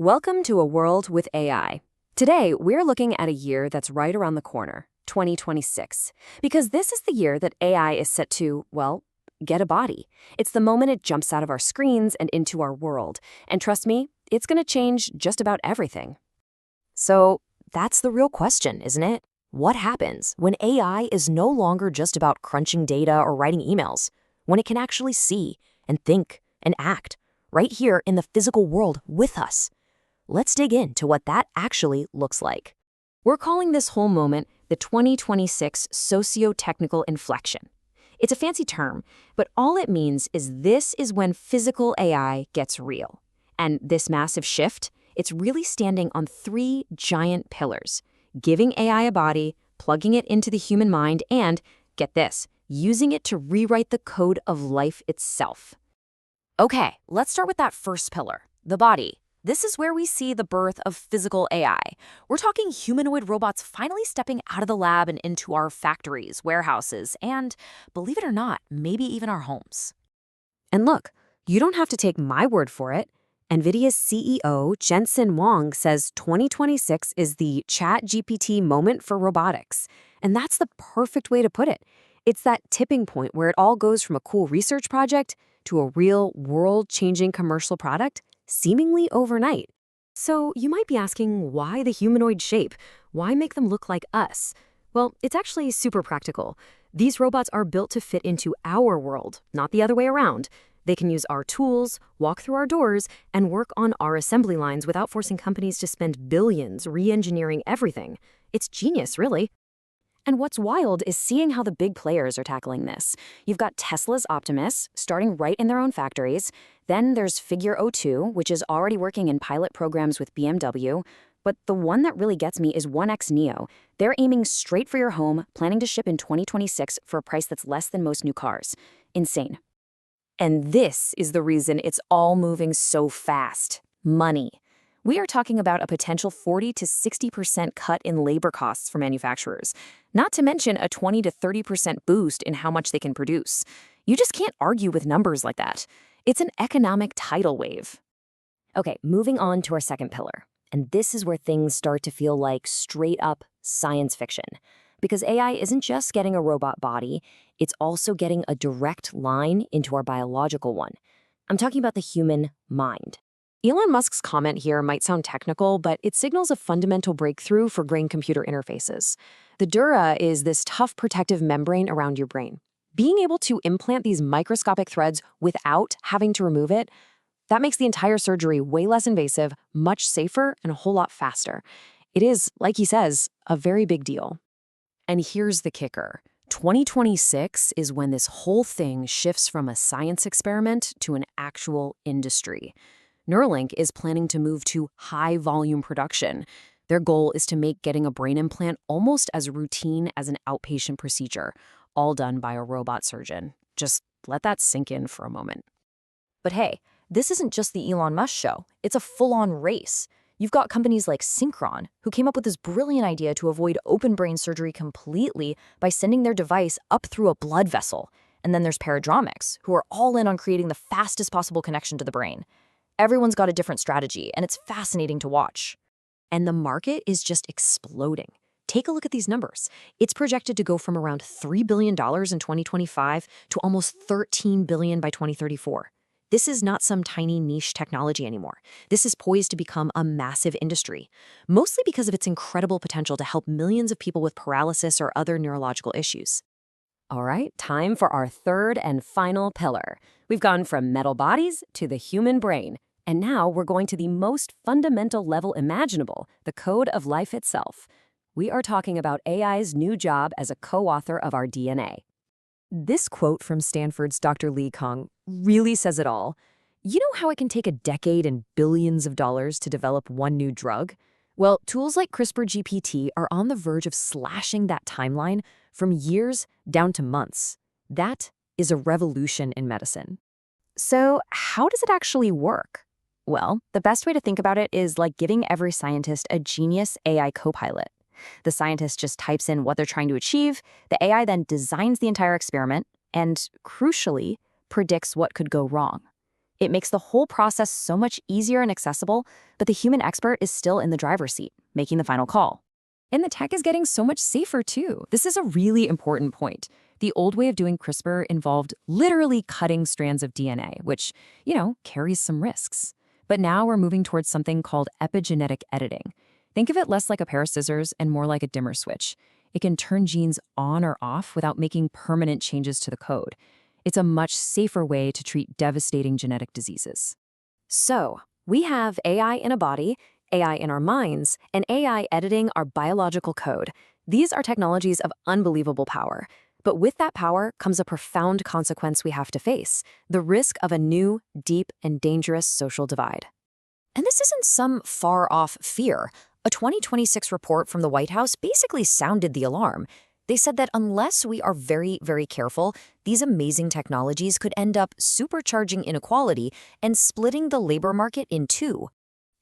Welcome to a world with AI. Today, we're looking at a year that's right around the corner, 2026, because this is the year that AI is set to, well, get a body. It's the moment it jumps out of our screens and into our world. And trust me, it's going to change just about everything. So that's the real question, isn't it? What happens when AI is no longer just about crunching data or writing emails, when it can actually see and think and act right here in the physical world with us? Let's dig into what that actually looks like. We're calling this whole moment the 2026 socio-technical inflection. It's a fancy term, but all it means is this is when physical AI gets real. And this massive shift, it's really standing on three giant pillars: giving AI a body, plugging it into the human mind, and, get this, using it to rewrite the code of life itself. Okay, let's start with that first pillar, the body. This is where we see the birth of physical AI. We're talking humanoid robots finally stepping out of the lab and into our factories, warehouses, and, believe it or not, maybe even our homes. And look, you don't have to take my word for it. NVIDIA's CEO, Jensen Huang, says 2026 is the ChatGPT moment for robotics. And that's the perfect way to put it. It's that tipping point where it all goes from a cool research project to a real world-changing commercial product, seemingly overnight. So you might be asking, why the humanoid shape? Why make them look like us? Well, it's actually super practical. These robots are built to fit into our world, not the other way around. They can use our tools, walk through our doors, and work on our assembly lines without forcing companies to spend billions re-engineering everything. It's genius, really. And what's wild is seeing how the big players are tackling this. You've got Tesla's Optimus, starting right in their own factories. Then there's Figure 02, which is already working in pilot programs with BMW. But the one that really gets me is 1X Neo. They're aiming straight for your home, planning to ship in 2026 for a price that's less than most new cars. Insane. And this is the reason it's all moving so fast: money. We are talking about a potential 40 to 60% cut in labor costs for manufacturers, not to mention a 20 to 30% boost in how much they can produce. You just can't argue with numbers like that. It's an economic tidal wave. Okay, moving on to our second pillar. And this is where things start to feel like straight-up science fiction. Because AI isn't just getting a robot body, it's also getting a direct line into our biological one. I'm talking about the human mind. Elon Musk's comment here might sound technical, but it signals a fundamental breakthrough for brain-computer interfaces. The dura is this tough protective membrane around your brain. Being able to implant these microscopic threads without having to remove it, that makes the entire surgery way less invasive, much safer, and a whole lot faster. It is, like he says, a very big deal. And here's the kicker. 2026 is when this whole thing shifts from a science experiment to an actual industry. Neuralink is planning to move to high-volume production. Their goal is to make getting a brain implant almost as routine as an outpatient procedure, all done by a robot surgeon. Just let that sink in for a moment. But hey, this isn't just the Elon Musk show. It's a full-on race. You've got companies like Synchron, who came up with this brilliant idea to avoid open brain surgery completely by sending their device up through a blood vessel. And then there's Paradromics, who are all in on creating the fastest possible connection to the brain. Everyone's got a different strategy, and it's fascinating to watch. And the market is just exploding. Take a look at these numbers. It's projected to go from around $3 billion in 2025 to almost $13 billion by 2034. This is not some tiny niche technology anymore. This is poised to become a massive industry, mostly because of its incredible potential to help millions of people with paralysis or other neurological issues. All right, time for our third and final pillar. We've gone from metal bodies to the human brain. And now we're going to the most fundamental level imaginable, the code of life itself. We are talking about AI's new job as a co-author of our DNA. This quote from Stanford's Dr. Lee Kong really says it all. You know how it can take a decade and billions of dollars to develop one new drug? Well, tools like CRISPR-GPT are on the verge of slashing that timeline from years down to months. That is a revolution in medicine. So how does it actually work? Well, the best way to think about it is like giving every scientist a genius AI co-pilot. The scientist just types in what they're trying to achieve, the AI then designs the entire experiment, and, crucially, predicts what could go wrong. It makes the whole process so much easier and accessible, but the human expert is still in the driver's seat, making the final call. And the tech is getting so much safer too. This is a really important point. The old way of doing CRISPR involved literally cutting strands of DNA, which, carries some risks. But now we're moving towards something called epigenetic editing. Think of it less like a pair of scissors and more like a dimmer switch. It can turn genes on or off without making permanent changes to the code. It's a much safer way to treat devastating genetic diseases. So, we have AI in a body, AI in our minds, and AI editing our biological code. These are technologies of unbelievable power. But with that power comes a profound consequence we have to face: the risk of a new, deep, and dangerous social divide. And this isn't some far-off fear. A 2026 report from the White House basically sounded the alarm. They said that unless we are very, very careful, these amazing technologies could end up supercharging inequality and splitting the labor market in two.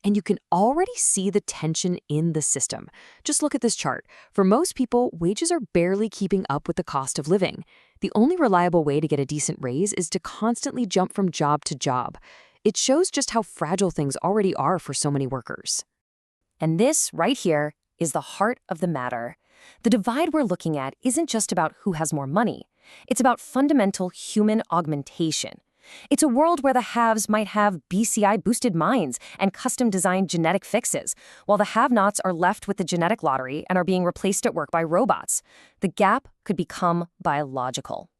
And you can already see the tension in the system. Just look at this chart. For most people, wages are barely keeping up with the cost of living. The only reliable way to get a decent raise is to constantly jump from job to job. It shows just how fragile things already are for so many workers. And this, right here, is the heart of the matter. The divide we're looking at isn't just about who has more money. It's about fundamental human augmentation. It's a world where the haves might have BCI-boosted minds and custom-designed genetic fixes, while the have-nots are left with the genetic lottery and are being replaced at work by robots. The gap could become biological.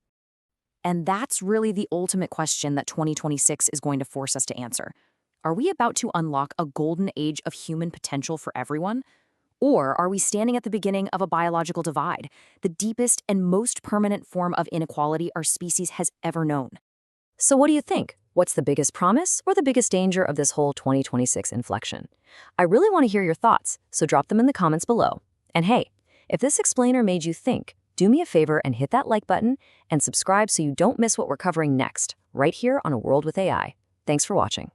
And that's really the ultimate question that 2026 is going to force us to answer. Are we about to unlock a golden age of human potential for everyone? Or are we standing at the beginning of a biological divide, the deepest and most permanent form of inequality our species has ever known? So what do you think? What's the biggest promise or the biggest danger of this whole 2026 inflection? I really want to hear your thoughts, so drop them in the comments below. And hey, if this explainer made you think, do me a favor and hit that like button and subscribe so you don't miss what we're covering next, right here on A World with AI. Thanks for watching.